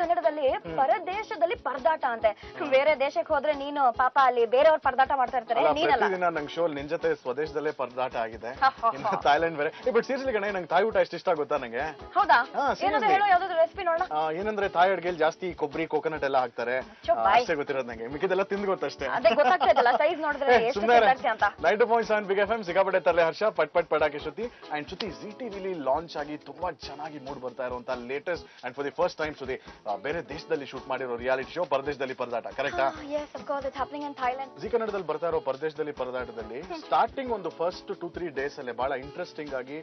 ಕನ್ನಡದಲ್ಲಿ ಪರದೇಶದಲ್ಲಿ ಪರದಾಟ ಅಂತೆ. ಬೇರೆ ದೇಶಕ್ಕೆ ಹೋದ್ರೆ ನೀನು ಪಾಪ ಅಲ್ಲಿ ಬೇರೆಯವ್ರು ಪರದಾಟ ಮಾಡ್ತಾ ಇರ್ತಾರೆ, ನೀನಲ್ಲ. ನಂಗೆ ಶೋ ನಿನ್ ಜೊತೆ ಸ್ವದೇಶದಲ್ಲೇ ಪರದಾಟ ಆಗಿದೆ. ಇನ್ನು ಥೈಲ್ಯಾಂಡ್ ಬೇರೆ. ಬಟ್ ಸೀರಿಯಸ್ಲಿ ಕಣೆ, ನಂಗೆ ತಾಯಿ ಊಟ ಎಷ್ಟು ಇಷ್ಟ ಗೊತ್ತಾ ನಂಗೆ. ಹೌದಾ? ಯಾವ್ದಾದ್ರು ರೆಸಿಪಿ ನೋಡೋಣ. ಏನಂದ್ರೆ ತಾಯಿ ಅಡ್ಗೆಲ್ ಜಾಸ್ತಿ ಕೊಬ್ಬರಿ ಕೋಕೋನಟ್ ಎಲ್ಲ ಹಾಕ್ತಾರೆ, ಅಷ್ಟೇ ಗೊತ್ತಿರೋದು ನಂಗೆ. ಮಿಕ್ಕಿದೆಲ್ಲ ತಿಂದು ಗೊತ್ತಷ್ಟೇ. ಅದೇ ಗೊತ್ತಾಗ್ತದಲ್ಲ ಸೈಜ್ ನೋಡಿದ್ರೆ ಎಷ್ಟು ಸಿಗುತ್ತೆ ಅಂತ. 90.7 ಬಿಗ್ ಎಫ್ಎಂ ಸಿಕ್ಕಾಪಟ್ಟೆ ತರಲೆ ಹರ್ಷ, ಪಟ್ ಪಟ್ ಪಟಾಕೆ ಶ್ರುತಿ. ಅಂಡ್ ಶ್ರುತಿ ಜಿ ಟಿವಿಲಿ ಲಾಂಚ್ ಆಗಿ ತುಂಬಾ ಚೆನ್ನಾಗಿ ಮೂಡ್ ಬರ್ತಾ ಇರುವಂತ latest and for the first time Shruti ಬೇರೆ ದೇಶದಲ್ಲಿ ಶೂಟ್ ಮಾಡಿರೋ ರಿಯಾಲಿಟಿ ಶೋ ಪರದೇಶದಲ್ಲಿ ಪರದಾಟ, ಕರೆಕ್ಟಾ? ಜಿ ಕನ್ನಡದಲ್ಲಿ ಬರ್ತಾ ಇರೋ ಪರದೇಶದಲ್ಲಿ ಪರದಾಟದಲ್ಲಿ ಸ್ಟಾರ್ಟಿಂಗ್ ಒಂದು ಫಸ್ಟ್ 2-3 ಡೇಸ್ ಅಲ್ಲಿ ಬಹಳ ಇಂಟ್ರೆಸ್ಟಿಂಗ್ ಆಗಿ,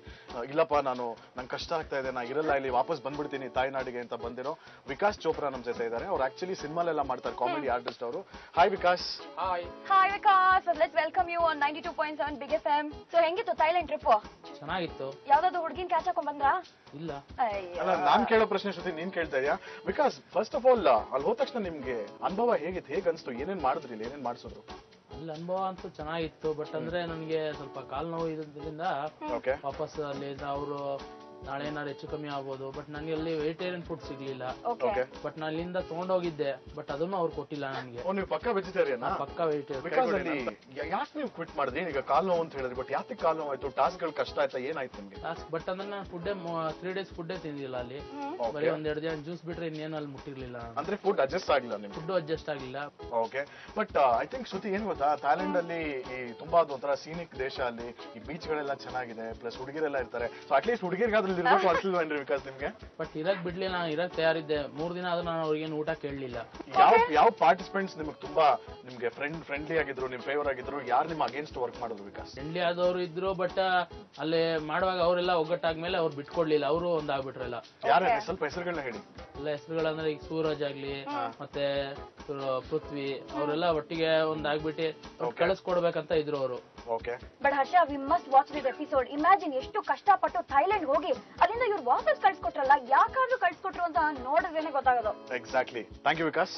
ಇಲ್ಲಪ್ಪ ನಂಗೆ ಕಷ್ಟ ಆಗ್ತಾ ಇದೆ, ನಾ ಇರಲ್ಲ ಇಲ್ಲಿ, ವಾಪಸ್ ಬಂದ್ಬಿಡ್ತೀನಿ ತಾಯ್ನಾಡಿಗೆ ಅಂತ ಬಂದಿರೋ ವಿಕಾಸ್ ಚೋಪ್ರಾ ನಮ್ ಜೊತೆ ಇದ್ದಾರೆ. ಅವ್ರು ಆಕ್ಚುಲಿ ಸಿನಿಮಾಲೆಲ್ಲ ಮಾಡ್ತಾರೆ, ಕಾಮಿಡಿ ಆರ್ಟಿಸ್ಟ್ ಅವರು. Hi Vikas. Hi Vikas, let's welcome you on 92.7 big FM. So ಹೆಂಗಿತ್ತು ಥೈಲ್ಯಾಂಡ್ ಟ್ರಿಪ್? ಚೆನ್ನಾಗಿತ್ತು. ಯಾವ್ದಾದ್ರು ಹುಡುಗಿನ ಕ್ಯಾಚ್ ಹಾಕೊಂಡ್ ಬಂದ್ರಾ? ಇಲ್ಲ. ಅಲ್ಲ, ನಾನ್ ಕೇಳೋ ಪ್ರಶ್ನೆ ಶ್ರುತಿ ನೀನ್ ಕೇಳ್ತಾ ಇದೀಯಾ? ಬಿಕಾಸ್ ಫಸ್ಟ್ ಆಫ್ ಆಲ್ ಅಲ್ಲಿ ಹೋದ ತಕ್ಷಣ ನಿಮ್ಗೆ ಅನುಭವ ಹೇಗಿತ್ತು, ಹೇಗ್ ಅನ್ಸ್ತು, ಏನೇನ್ ಮಾಡಿದ್ರಿ, ಏನೇನ್ ಮಾಡಿಸಿದ್ರು? ಅಲ್ಲಿ ಅನುಭವ ಅಂತೂ ಚೆನ್ನಾಗಿತ್ತು. ಬಟ್ ಅಂದ್ರೆ ನನ್ಗೆ ಸ್ವಲ್ಪ ಕಾಲ್ ನೋವು ಇದ್ರಿಂದ ವಾಪಸ್ ಅಲ್ಲಿ ಅವರು ನಾಳೆ ಏನಾದ್ರು ಹೆಚ್ಚು ಕಮ್ಮಿ ಆಗ್ಬೋದು. ಬಟ್ ನನಗೆ ಅಲ್ಲಿ ವೆಜಿಟೇರಿಯನ್ ಫುಡ್ ಸಿಗ್ಲಿಲ್ಲ. ಬಟ್ ನಾನು ಅಲ್ಲಿಂದ ತಗೊಂಡೋಗಿದ್ದೆ, ಬಟ್ ಅದನ್ನು ಅವ್ರು ಕೊಟ್ಟಿಲ್ಲ ನನಗೆ. ನೀವು ಪಕ್ಕ ವೆಜಿಟೇರಿಯನ್? ಪಕ್ಕ ವೆಜಿಟೇರಿಯನ್. ಬಿಕಾಸ್ ಅಲ್ಲಿ ಯಾಕೆ ನೀವು ಕ್ವಿಟ್ ಮಾಡಿದ್ರಿ? ಈಗ ಕಾಲ್ ನೋವು ಅಂತ ಹೇಳಿದ್ರಿ, ಬಟ್ ಯಾಕೆ ಕಾಲ್ ನೋವು ಆಯ್ತು? ಟಾಸ್ಕ್ ಗಳು ಕಷ್ಟ ಆಯ್ತಾ, ಏನಾಯ್ತು ನಿಮ್ಗೆ? ಟಾಸ್ಕ್ ಬಟ್ ಅಂದ್ರೆ ನಾನು ಫುಡ್ಡೇ 3 ಡೇಸ್ ಫುಡ್ಡೇ ತಿಂದಿಲ್ಲ ಅಲ್ಲಿ. ಬರೀ 1-2 ದಿನ ಜ್ಯೂಸ್ ಬಿಟ್ರೆ ಇನ್ನೇನು ಅಲ್ಲಿ ಮುಟ್ಟಿರ್ಲಿಲ್ಲ. ಅಂದ್ರೆ ಫುಡ್ ಅಡ್ಜಸ್ಟ್ ಆಗಿಲ್ಲ ನಿಮ್ಗೆ? ಫುಡ್ ಅಡ್ಜಸ್ಟ್ ಆಗಿಲ್ಲ. ಓಕೆ. ಬಟ್ ಐ ಥಿಂಕ್ ಶ್ರುತಿ ಏನ್ ಗೊತ್ತಾ, ಥೈಲ್ಯಾಂಡ್ ಅಲ್ಲಿ ಈ ತುಂಬಾ ಒಂಥರ ಸೀನಿಕ್ ದೇಶ, ಅಲ್ಲಿ ಈ ಬೀಚ್ ಗಳೆಲ್ಲ ಚೆನ್ನಾಗಿದೆ, ಪ್ಲಸ್ ಹುಡುಗಿರೆಲ್ಲ ಇರ್ತಾರೆ. ಸೊ ಅಟ್ಲೀಸ್ಟ್ ಹುಡುಗಿರ್ಗಾದ್ರಲ್ಲಿ ಇರ್ಬೇಕು ಅನ್ಸಿಲ್ವೇನ್ರಿ ವಿಕಾಸ್ ನಿಮ್ಗೆ? ಬಟ್ ಇರಕ್ ಬಿಡ್ಲಿಲ್ಲ, ನಾನು ಇರಕ್ ತಯಾರಿದ್ದೆ. 3 ದಿನ ಆದ್ರೂ ನಾನು ಅವ್ರಿಗೇನು ಊಟ ಕೇಳಲಿಲ್ಲ. ಯಾವ ಪಾರ್ಟಿಸಿಪೆಂಟ್ಸ್ ನಿಮ್ಗೆ ತುಂಬಾ ನಿಮ್ಗೆ ಫ್ರೆಂಡ್ಲಿ ಆಗಿದ್ರು, ನಿಮ್ ಫೇವರ್ ಆಗಿದ್ರು? ಯಾರು ನಿಮ್ಮ ಅಗೇನ್ಸ್ಟ್ ವರ್ಕ್ ಮಾಡೋದು ವಿಕಾಸ್? ಫ್ರೆಂಡ್ಲಿ ಆದವ್ರು ಇದ್ರು, ಬಟ್ ಅಲ್ಲಿ ಮಾಡುವಾಗ ಅವರೆಲ್ಲ ಒಗ್ಗಟ್ಟಾದ್ಮೇಲೆ ಅವ್ರು ಬಿಟ್ಕೊಡ್ಲಿಲ್ಲ. ಅವರು ಒಂದಾಗ್ಬಿಟ್ರಲ್ಲ. ಯಾರು ಸ್ವಲ್ಪ ಹೆಸರುಗಳನ್ನ ಹೇಳಿ. ಎಲ್ಲ ಹೆಸರುಗಳಂದ್ರೆ ಈಗ ಸೂರಜ್ ಆಗ್ಲಿ, ಮತ್ತೆ ಪೃಥ್ವಿ, ಅವರೆಲ್ಲ ಒಟ್ಟಿಗೆ ಒಂದಾಗ್ಬಿಟ್ಟು ಕಳಿಸ್ಕೊಡ್ಬೇಕಂತ ಇದ್ರು ಅವರು. Okay. But Harsha, we must watch this episode. Imagine ಎಷ್ಟು ಕಷ್ಟಪಟ್ಟು ಥೈಲ್ಯಾಂಡ್ ಹೋಗಿ ಅಲ್ಲಿಂದ ಇವ್ರು ವಾಪಸ್ ಕಳ್ಸ್ಕೊಟ್ರಲ್ಲ, ಯಾಕಾದ್ರೂ ಕಳ್ಸ್ಕೊಟ್ರು ಅಂತ ನೋಡಿದ್ರೇನೆ ಗೊತ್ತಾಗೋದು. ಎಕ್ಸಾಕ್ಟ್ಲಿ. Thank you Vikas.